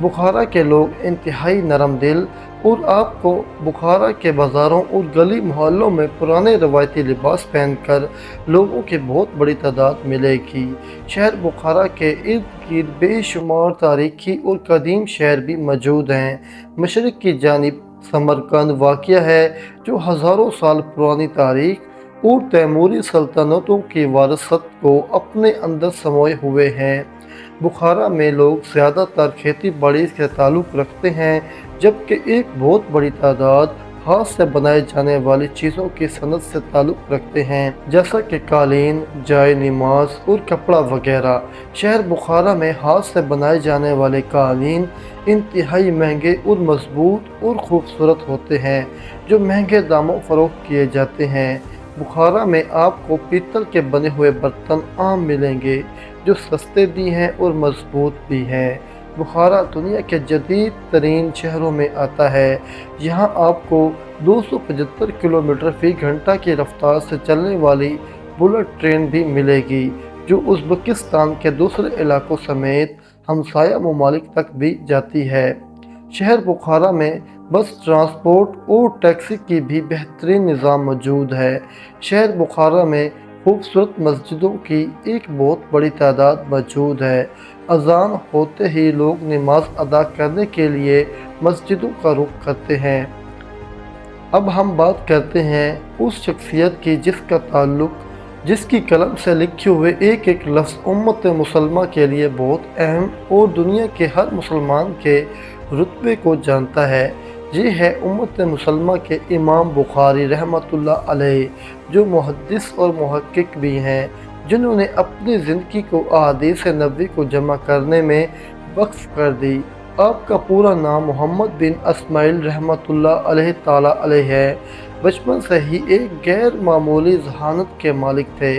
بخارا کے لوگ انتہائی نرم دل اور آپ کو بخارا کے بازاروں اور گلی محلوں میں پرانے روایتی لباس پہن کر لوگوں کی بہت بڑی تعداد ملے گی۔ شہر بخارا کے ارد گرد بے شمار تاریخی اور قدیم شہر بھی موجود ہیں۔ مشرق کی جانب سمرقند واقع ہے، جو ہزاروں سال پرانی تاریخ اور تیموری سلطنتوں کی وراثت کو اپنے اندر سموئے ہوئے ہیں۔ بخارا میں لوگ زیادہ تر کھیتی باڑی سے تعلق رکھتے ہیں، جبکہ ایک بہت بڑی تعداد ہاتھ سے بنائے جانے والی چیزوں کی صنعت سے تعلق رکھتے ہیں، جیسا کہ قالین، جائے نماز اور کپڑا وغیرہ۔ شہر بخارا میں ہاتھ سے بنائے جانے والے قالین انتہائی مہنگے اور مضبوط اور خوبصورت ہوتے ہیں، جو مہنگے داموں فروخت کیے جاتے ہیں۔ بخارا میں آپ کو پیتل کے بنے ہوئے برتن عام ملیں گے، جو سستے بھی ہیں اور مضبوط بھی ہیں۔ بخارا دنیا کے جدید ترین شہروں میں آتا ہے۔ یہاں آپ کو 275 کلومیٹر فی گھنٹہ کی رفتار سے چلنے والی بلٹ ٹرین بھی ملے گی، جو ازبکستان کے دوسرے علاقوں سمیت ہمسایہ ممالک تک بھی جاتی ہے۔ شہر بخارا میں بس ٹرانسپورٹ اور ٹیکسی کی بھی بہترین نظام موجود ہے۔ شہر بخارا میں خوبصورت مسجدوں کی ایک بہت بڑی تعداد موجود ہے۔ اذان ہوتے ہی لوگ نماز ادا کرنے کے لیے مسجدوں کا رخ کرتے ہیں۔ اب ہم بات کرتے ہیں اس شخصیت کی جس کی قلم سے لکھے ہوئے ایک ایک لفظ امت مسلمہ کے لیے بہت اہم اور دنیا کے ہر مسلمان کے رتبے کو جانتا ہے۔ یہ ہے امت مسلمہ کے امام بخاری رحمۃ اللہ علیہ، جو محدث اور محقق بھی ہیں، جنہوں نے اپنی زندگی کو احادیث نبوی کو جمع کرنے میں وقف کر دی۔ آپ کا پورا نام محمد بن اسماعیل رحمۃ اللہ علیہ تعالیٰ علیہ ہے۔ بچپن سے ہی ایک غیر معمولی ذہانت کے مالک تھے۔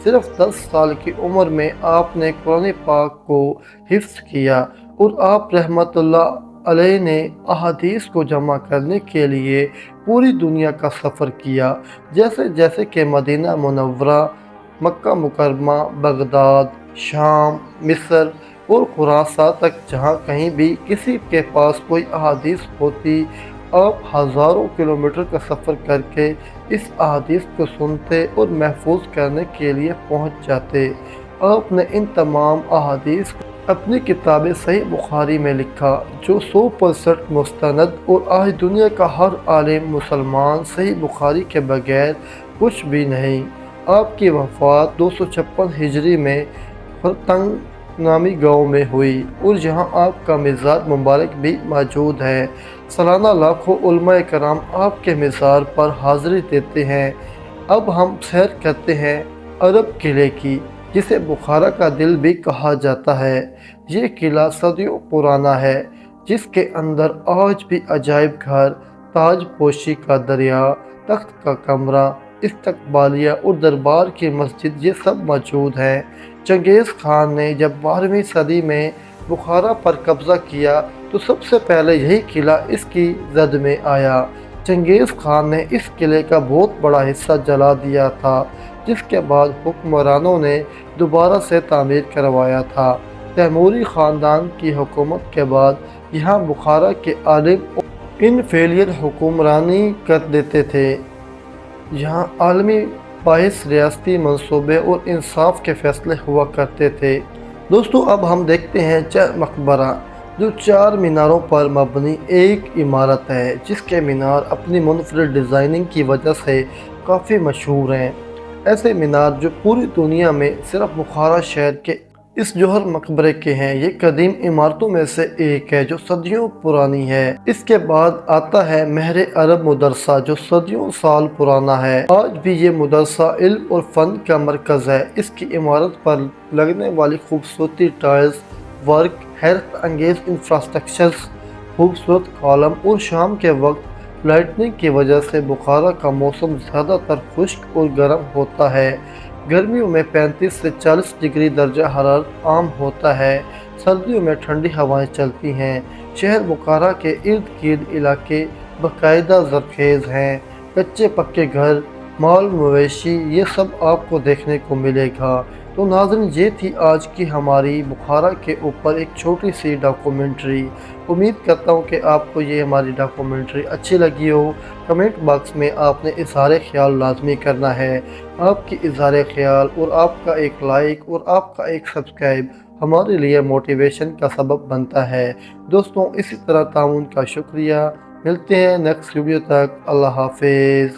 صرف 10 سال کی عمر میں آپ نے قرآن پاک کو حفظ کیا اور آپ رحمۃ اللہ علیہ نے احادیث کو جمع کرنے کے لیے پوری دنیا کا سفر کیا، جیسے جیسے کہ مدینہ منورہ، مکہ مکرمہ، بغداد، شام، مصر اور خراسان تک، جہاں کہیں بھی کسی کے پاس کوئی احادیث ہوتی، آپ ہزاروں کلومیٹر کا سفر کر کے اس احادیث کو سنتے اور محفوظ کرنے کے لیے پہنچ جاتے۔ آپ نے ان تمام احادیث کو اپنی کتاب صحیح بخاری میں لکھا، جو 100% مستند، اور آج دنیا کا ہر عالم مسلمان صحیح بخاری کے بغیر کچھ بھی نہیں۔ آپ کی وفات 256 ہجری میں فرتنگ نامی گاؤں میں ہوئی، اور جہاں آپ کا مزار مبارک بھی موجود ہے۔ سالانہ لاکھوں علماء کرام آپ کے مزار پر حاضری دیتے ہیں۔ اب ہم سیر کرتے ہیں عرب قلعے کی، جسے بخارا کا دل بھی کہا جاتا ہے۔ یہ قلعہ صدیوں پرانا ہے، جس کے اندر آج بھی عجائب گھر، تاج پوشی کا دریا، تخت کا کمرہ، استقبالیہ اور دربار کی مسجد، یہ سب موجود ہیں۔ چنگیز خان نے جب 12ویں صدی میں بخارا پر قبضہ کیا تو سب سے پہلے یہی قلعہ اس کی زد میں آیا۔ چنگیز خان نے اس قلعے کا بہت بڑا حصہ جلا دیا تھا، جس کے بعد حکمرانوں نے دوبارہ سے تعمیر کروایا تھا۔ تیموری خاندان کی حکومت کے بعد یہاں بخارا کے عالم انفیلیٹ حکمرانی کر دیتے تھے۔ یہاں عالمی باعث ریاستی منصوبے اور انصاف کے فیصلے ہوا کرتے تھے۔ دوستو، اب ہم دیکھتے ہیں چہ مقبرہ، جو 4 میناروں پر مبنی ایک عمارت ہے، جس کے مینار اپنی منفرد ڈیزائننگ کی وجہ سے کافی مشہور ہیں۔ ایسے مینار جو پوری دنیا میں صرف بخارا شہر کے اس جوہر مقبرے کے ہیں۔ یہ قدیم عمارتوں میں سے ایک ہے، جو صدیوں پرانی ہے۔ اس کے بعد آتا ہے مہر عرب مدرسہ، جو صدیوں سال پرانا ہے۔ آج بھی یہ مدرسہ علم اور فن کا مرکز ہے۔ اس کی عمارت پر لگنے والی خوبصورتی ٹائلز ورک، حیرت انگیز انفراسٹرکچرز، خوبصورت کالم اور شام کے وقت لائٹننگ کی وجہ سے بخارا کا موسم زیادہ تر خشک اور گرم ہوتا ہے۔ گرمیوں میں 35 سے 40 ڈگری درجہ حرارت عام ہوتا ہے۔ سردیوں میں ٹھنڈی ہوائیں چلتی ہیں۔ شہر بخارا کے ارد گرد علاقے باقاعدہ زرخیز ہیں۔ کچے پکے گھر، مال مویشی، یہ سب آپ کو دیکھنے کو ملے گا۔ تو تو ناظرین یہ تھی آج کی ہماری بخارا کے اوپر ایک چھوٹی سی ڈاکومنٹری۔ امید کرتا ہوں کہ آپ کو یہ ہماری ڈاکومنٹری اچھی لگی ہو۔ کمنٹ باکس میں آپ نے اظہار خیال لازمی کرنا ہے۔ آپ کی اظہار خیال اور آپ کا ایک لائک اور آپ کا ایک سبسکرائب ہمارے لیے موٹیویشن کا سبب بنتا ہے۔ دوستوں اسی طرح تعاون کا شکریہ۔ ملتے ہیں نیکسٹ ویڈیو تک۔ اللہ حافظ۔